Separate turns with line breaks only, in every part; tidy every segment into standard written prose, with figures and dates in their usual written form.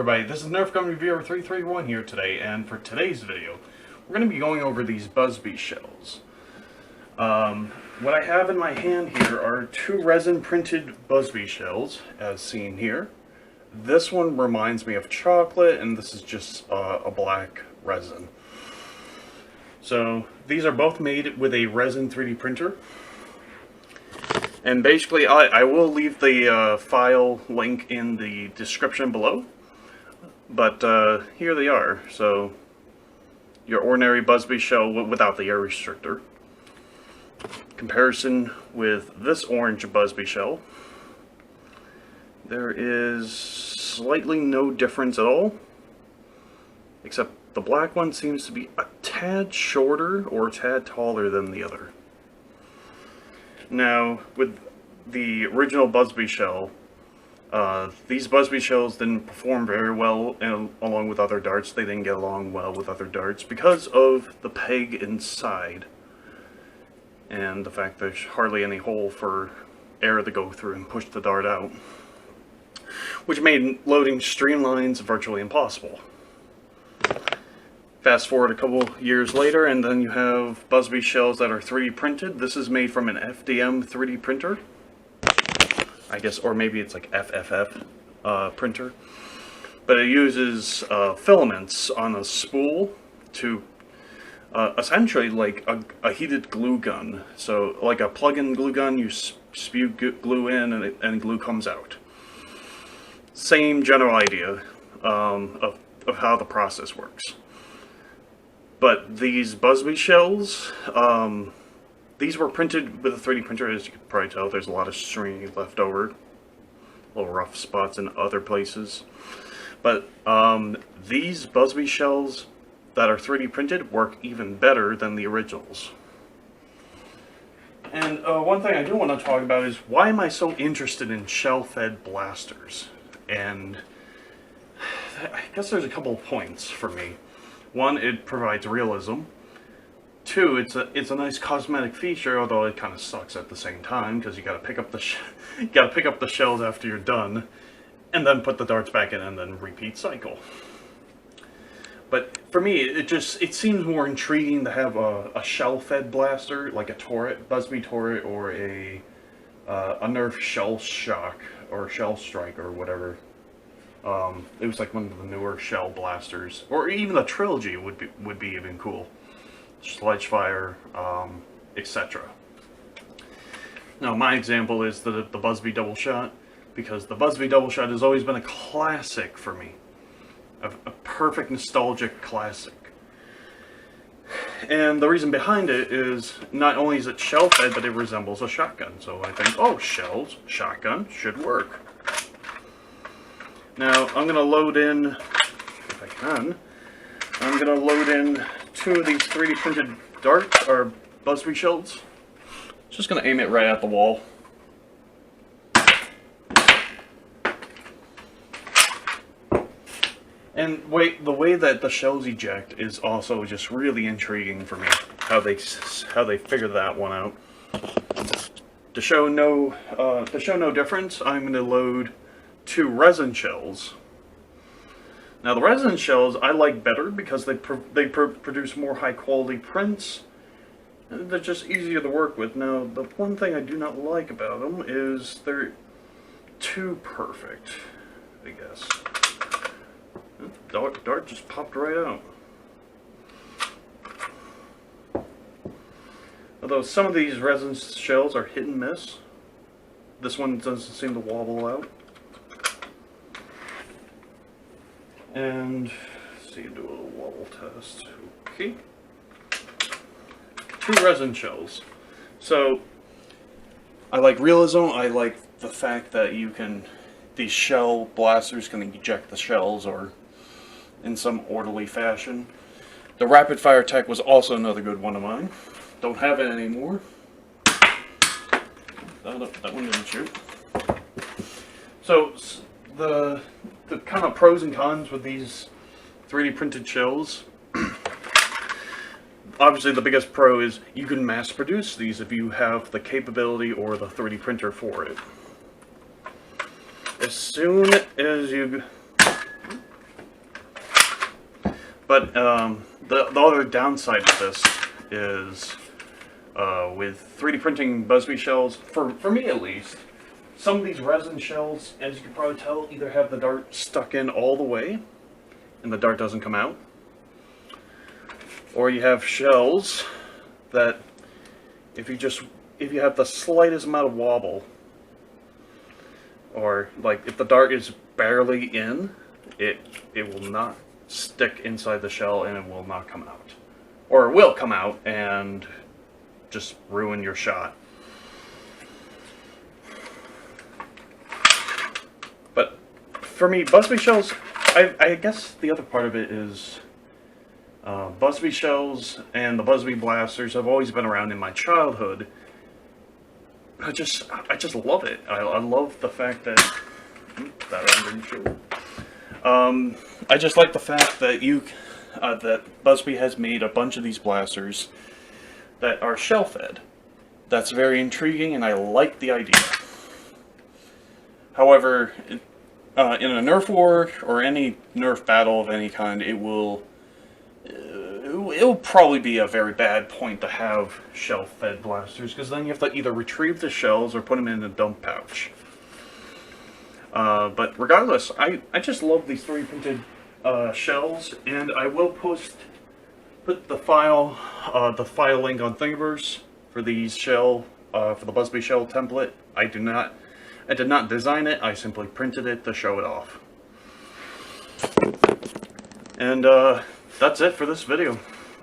everybody, this is Nerf Gun Reviewer 331 here today, and for today's video, we're going to be going over these Buzzbee shells. What I have in my hand here are two resin-printed Buzzbee shells, as seen here. This one reminds me of chocolate, and this is just a black resin. So, these are both made with a resin 3D printer. And basically, I will leave the file link in the description below. But here they are. So, your ordinary Buzzbee shell without the air restrictor. Comparison with this orange Buzzbee shell. There is slightly no difference at all. Except the black one seems to be a tad shorter or a tad taller than the other. Now, with the original Buzzbee shell, these Buzzbee shells didn't perform very well along with other darts. They didn't get along well with other darts because of the peg inside and the fact there's hardly any hole for air to go through and push the dart out, which made loading streamlines virtually impossible. Fast forward a couple years later, and then you have Buzzbee shells that are 3D printed. This is made from an FDM 3D printer, I guess, or maybe it's like FFF printer. But it uses filaments on a spool to essentially like a heated glue gun. So like a plug-in glue gun, you spew glue in and glue comes out. Same general idea of how the process works. But these Buzzbee shells, these were printed with a 3D printer. As you can probably tell, there's a lot of string left over. Little rough spots in other places. But these Buzzbee shells that are 3D printed work even better than the originals. And one thing I do want to talk about is, why am I so interested in shell-fed blasters? And I guess there's a couple of points for me. One, it provides realism. Two, it's a nice cosmetic feature, although it kind of sucks at the same time because you got to pick up the shells after you're done, and then put the darts back in, and then repeat cycle. But for me, it seems more intriguing to have a shell-fed blaster, like a turret, Buzzbee turret, or a Nerf Shell Shock or Shell Strike or whatever. It was like one of the newer shell blasters, or even a trilogy would be even cool. Sledgefire, etc. Now, my example is the Buzzbee Double Shot, because the Buzzbee Double Shot has always been a classic for me, a perfect nostalgic classic. And the reason behind it is not only is it shell fed, but it resembles a shotgun. So I think, oh, shells, shotgun should work. Now, I'm going to load in, if I can, I'm going to load in two of these 3D printed darts, or Buzzbee shells. Just going to aim it right at the wall. And the way that the shells eject is also just really intriguing for me, how they figured that one out. To show no difference, I'm going to load two resin shells. Now, the resin shells I like better because they produce more high quality prints. And they're just easier to work with. Now, the one thing I do not like about them is they're too perfect, I guess. Dart just popped right out. Although some of these resin shells are hit and miss. This one doesn't seem to wobble out. And let's see, do a little wobble test. Okay. Two resin shells. So I like realism. I like the fact that these shell blasters can eject the shells or in some orderly fashion. The rapid fire tech was also another good one of mine. Don't have it anymore. That one didn't shoot. So the kind of pros and cons with these 3D printed shells. Obviously, the biggest pro is you can mass produce these if you have the capability or the 3D printer for it. As soon as you But the other downside of this is with 3D printing Buzzbee shells, for me at least, some of these resin shells, as you can probably tell, either have the dart stuck in all the way, and the dart doesn't come out, or you have shells that if you have the slightest amount of wobble, or like if the dart is barely in, it will not stick inside the shell and it will not come out. Or it will come out and just ruin your shot. But for me, Buzzbee shells, I guess the other part of it is Buzzbee shells and the Buzzbee blasters have always been around in my childhood. I just love it. I love the fact that that I didn't show. I just like the fact that that Buzzbee has made a bunch of these blasters that are shell fed. That's very intriguing, and I like the idea. However, in a Nerf war or any Nerf battle of any kind, it'll probably be a very bad point to have shell-fed blasters, because then you have to either retrieve the shells or put them in a dump pouch. But regardless, I just love these 3D printed shells, and I will put the file link on Thingiverse for these for the Buzzbee shell template. I did not design it. I simply printed it to show it off. And that's it for this video.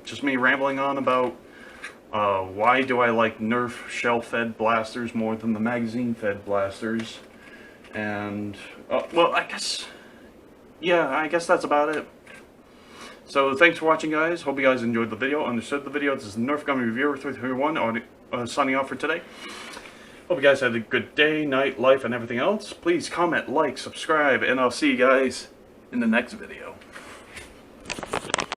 Just me rambling on about why do I like Nerf shell-fed blasters more than the magazine-fed blasters. And, well, I guess that's about it. So, thanks for watching, guys. Hope you guys enjoyed the video, understood the video. This is Nerf Gummy Reviewer 331 signing off for today. Hope you guys had a good day, night, life, and everything else. Please comment, like, subscribe, and I'll see you guys in the next video.